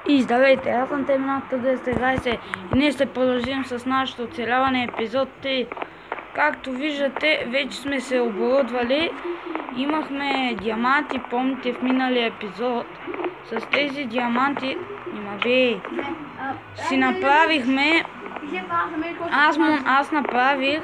И здравейте, аз съм Терминатор 220 и ние ще продължим с нашето оцеляване епизод 3. Както виждате, вече сме се оборудвали. Имахме диаманти, помните в миналия епизод. С тези диаманти, си направихме... Аз направих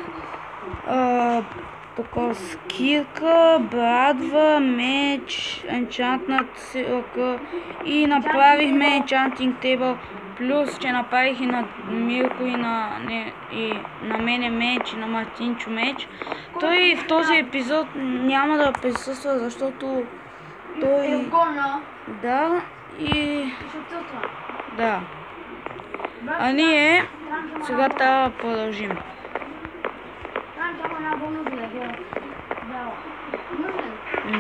така скирка, брадва, меч, енчантнат силка и направихме енчантинг тейбъл, плюс че направих и на Мирко и на мене меч и на Мартинчо меч. Той в този епизод няма да присъства, защото той... Да, и... Да. А ние сега трябва да продължим.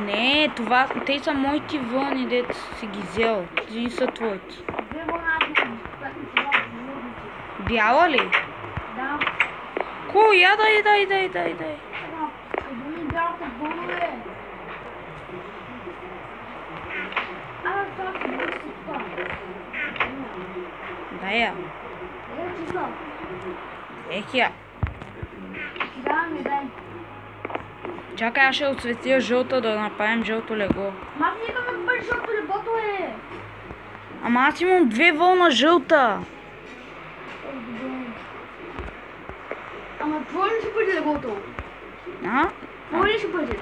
Не, това, те са моите вълни, дето си ги взел. Ти са твоите. Бяла ли? Да. Ко, я дай. Дай я. Ех я. Чакай, аз ще отсветя жълта да направим жълто легло. Мак никога не бъде жълто леглото е. Ама аз имам 2 вълна жълта. Ама твой ли ще бъде леглото? А? Твой ли ще бъде?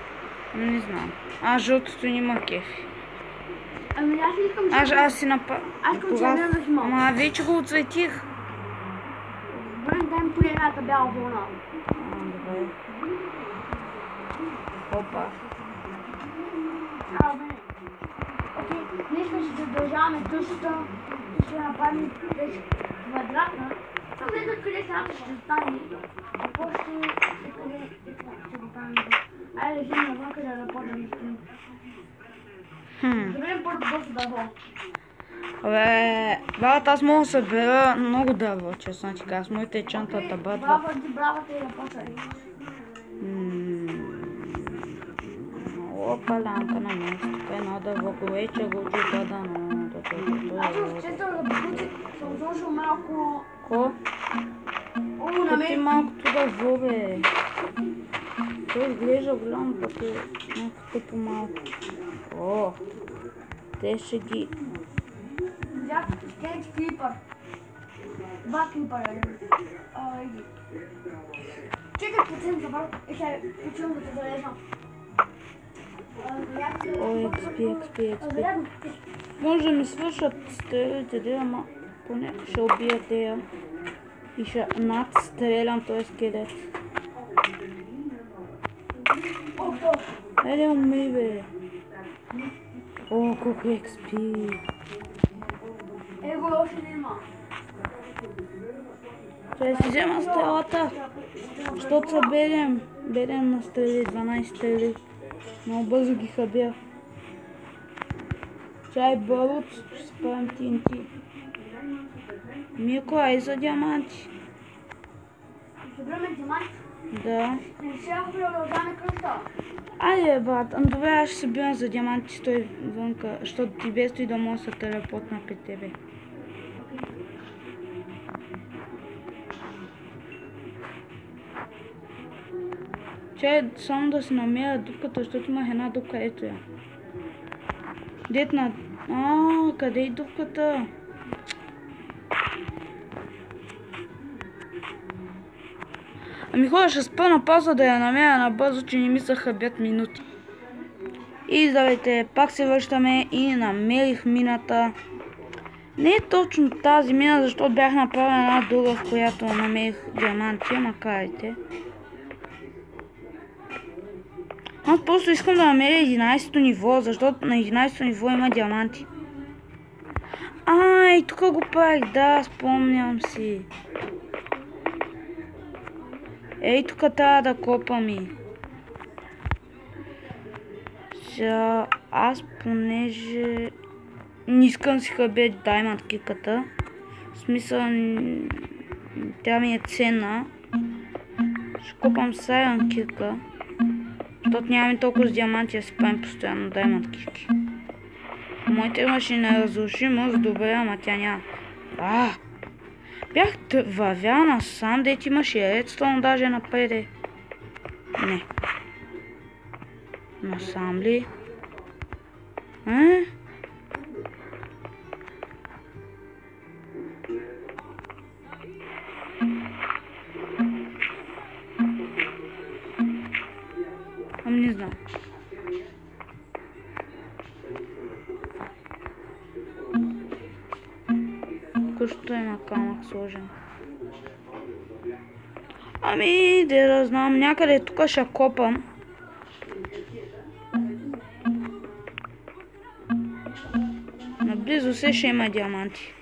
Не знам. Аз жълтото няма кефи. Ами аз не искам жълто. Аз си направя. Аз искам червено да снимам. Ама вече го отсветих. Добре, дай ми поне едната бяла вълна. Добре. Опа. Окей, днес ще задължаваме къщата и ще направим вече квадратна. Там гледат къде сега ще стане. Какво ще го правим? Айде да вземем навън, къде да почнем да строим. Заберем първо бързо дърво. Абе, бабата, аз мога да събера много дърво, честно ти кажа, с моите чантата братва. Бравата и да почва. Опа, лянка на място, тук е едно дърво, вече го чупа да, но... Аз съм честил да покрути, съм сложил малко... Ко? На мен... Малкото дърво, бе. Той изглежда голямо, пък е някакво по-малко. О, те ще ги... Взях скейт клипър. 2 клипъра. Чекай процент за и ще почвам да се зареждам. О, XP. Може да ми свършат стрелите, де, ама поне ще убия тея. И ще надстрелям този скелет. Айде умри, бе. О, колко XP. Его още нема. Ще си взема стрелата, защото са беден на стрели, 12 стрели. Много бързо ги хабя. Чай барут, ще спрем TNT. Мирко, ай за диаманти. Ще браме диаманти? Да. Сега продължаваме къща. Айде, брат, добре, аз ще се бирам за диаманти, стой вънка, защото ти без той да може да се телепортна при тебе. Чай, само да си намеря дупката, защото имах една дупка, ето я. Детна... къде е дупката? Ами хора, ще спра на пауза да я намеря набързо, че не ми се хабят минути. И здравейте, пак се връщаме и намерих мината. Не е точно тази мина, защото бях направила една друга, в която намерих диаманти, ама карайте. Аз просто искам да намеря 11-то ниво, защото на 11-то ниво има диаманти. Ай, тук го правих, да, спомням си. Ей, тук трябва да копам и. Сега, аз понеже не искам си хабя даймонд киката. В смисъл, тя ми е ценна. Ще купам сайран кика. Защото нямаме толкова с диаманти да си правим постоянно даймонд кики. моите имаше неразрушимост, добре, ама тя няма. Бях вървял насам, дето имаше редстоун даже напреде. Не. Насам ли? Не знам. Къщата има камък сложен. Ами, да знам, някъде тук ще копам. Наблизо се ще има диаманти.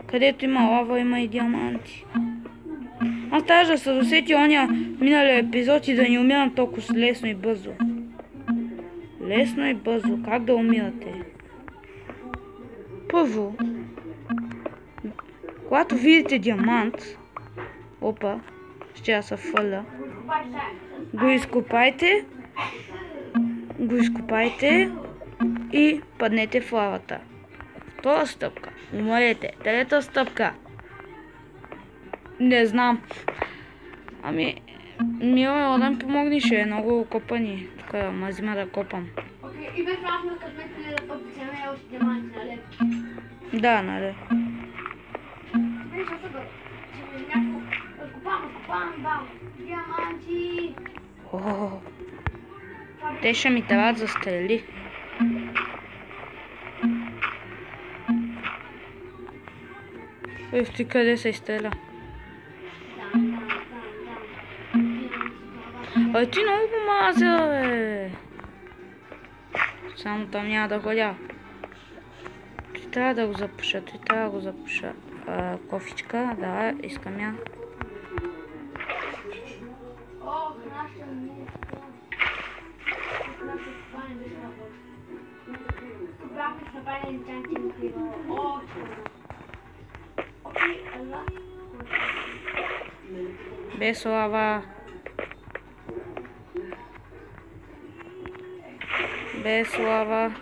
Където има лава, има и диаманти. Аз трябва да се досети ония миналия епизод и да не умирам толкова лесно и бързо. Лесно и бързо. Как да умирате? Първо, когато видите диамант, опа, ще я се фърля, го изкопайте и паднете в лавата. Втора стъпка. Умрете. Трета стъпка. Не знам. Ами, Мила, да ми помогни, ще е много копани. Тук мазима да копам. Окей, и без важно като ме да подписаме още диаманти, нали? Да, нали. Виж, че някакво... Копам, бам! Диаманти! Те ще ми трябват за стрели. Ти къде се изстреля? Ти много помазя, бе! Само там няма да ходя. Ти трябва да го запуша. Кофичка, да, искам я. Без лава. Без лава.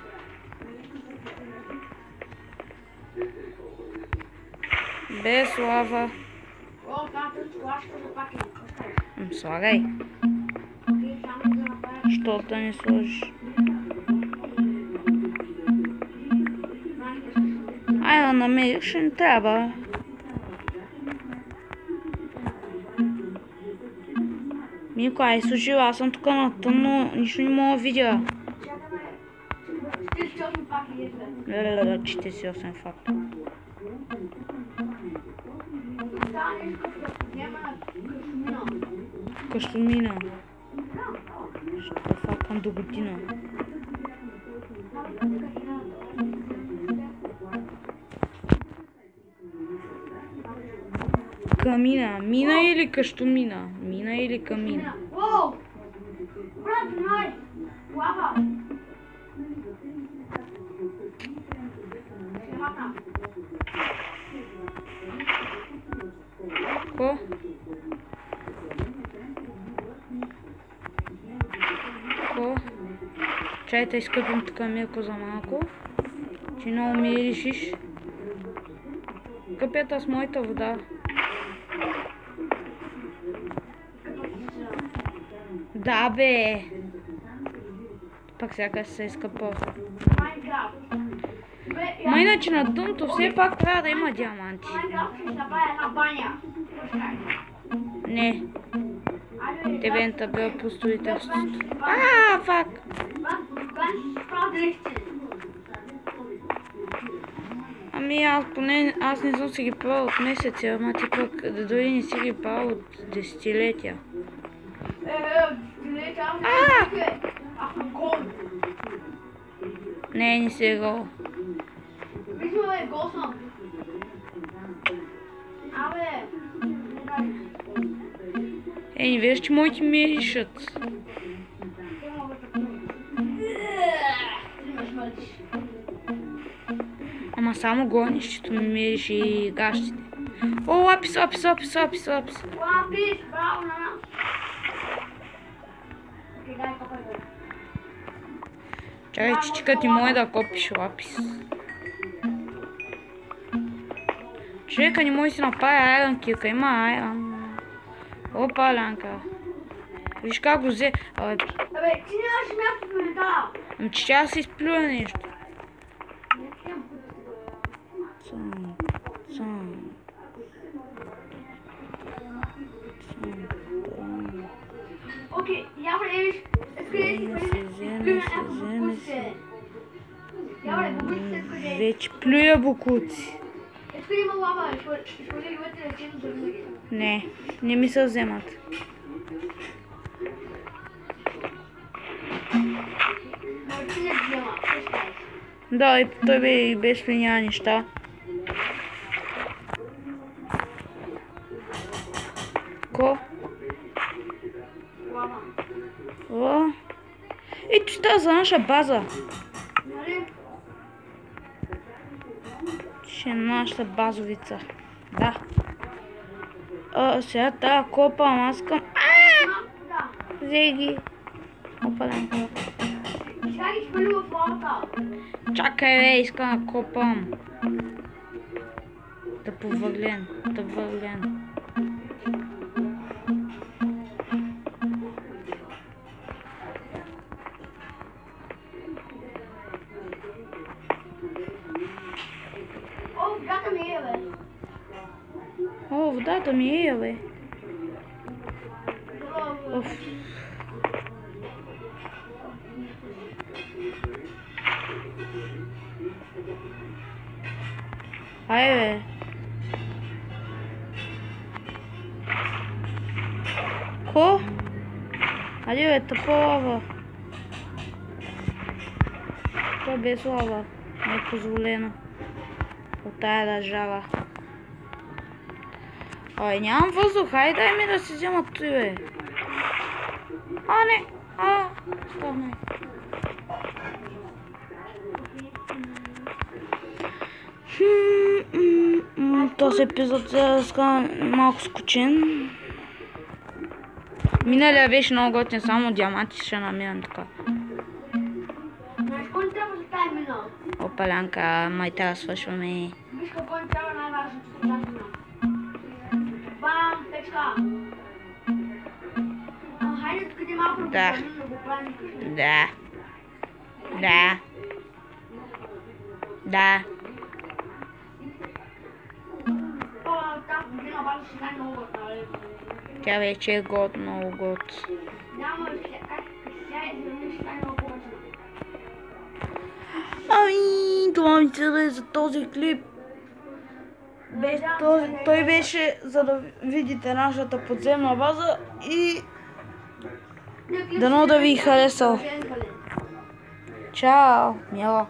Без лава. Слагай. Що да не сложиш? Ай, да намериш, ще не трябва. Милко, ай, слушай, аз съм тук на тъмно, нищо не мога да видя. 48 факт. Каштумина. Ще факам до година. Камина. Мина или каштумина? Мина или камина? Воу! Брат, най! Лава! Ко? Чай да изкъпим тук милко за малко. Че много ми решиш. Къпята с моята вода. Да, бе! Пак сякаш се изкъпа. Ма иначе на дъното все пак трябва да има диаманти. Не. Тебе не табе по строителството. Фак! Ами аз не съм си ги правил от месеци, ама ти пък дори не си ги правил от десетилетия. Не си е гол. Виждаме, гол съм. Абе. Не виждаш, че моите миришат. Ама само горнището ми мириш и гащите. О, лапис. Лапис, браво на нас. Окей, дай копай. Чакай, чичка ти може да копиш лапис. Човека не може да си направи айрон кирка, има айрон. Опа, Лянка. Виж как го взе. Абе, ти нямаш място в медала. Ами че тя се изплюя нещо. Окей, я виж, Вече плюя букуци. Искай има лава, ще ли вътре да чим за Не ми се вземат. Да, и той бе и без няма неща. Ко? О! Ето става за наша база. Ще е нашата базовица. Да. Сега тая копам, аз искам... Взе ги. Опа, да. Чакай, бе, искам да копам. Да повърлен. О, водата ми е, бе. Оф. Ай, бе. Ко? Айде, бе, тъпа лава. Това без лава. Не е позволено. От тая държава. Ай, нямам въздух, хайде дай ми да си взема той, бе. Не. Станай. Този епизод сега малко скучен. Миналия беше много готин, само диаманти ще намирам така. Знаеш, кой трябва за тази минал? Опа, Лянка, май трябва да свършваме. Виж какво ни трябва най-важното за тази минал. Бам, печка. Хайде, откъде малко да го правим къщи. Да. Тази година база ще стане много готна, нали? Тя вече е много год. Няма, как сега ще стане много по-готна. Това ми цели за този клип. Той беше за да видите нашата подземна база и дано да ви е харесал. Чао, мило.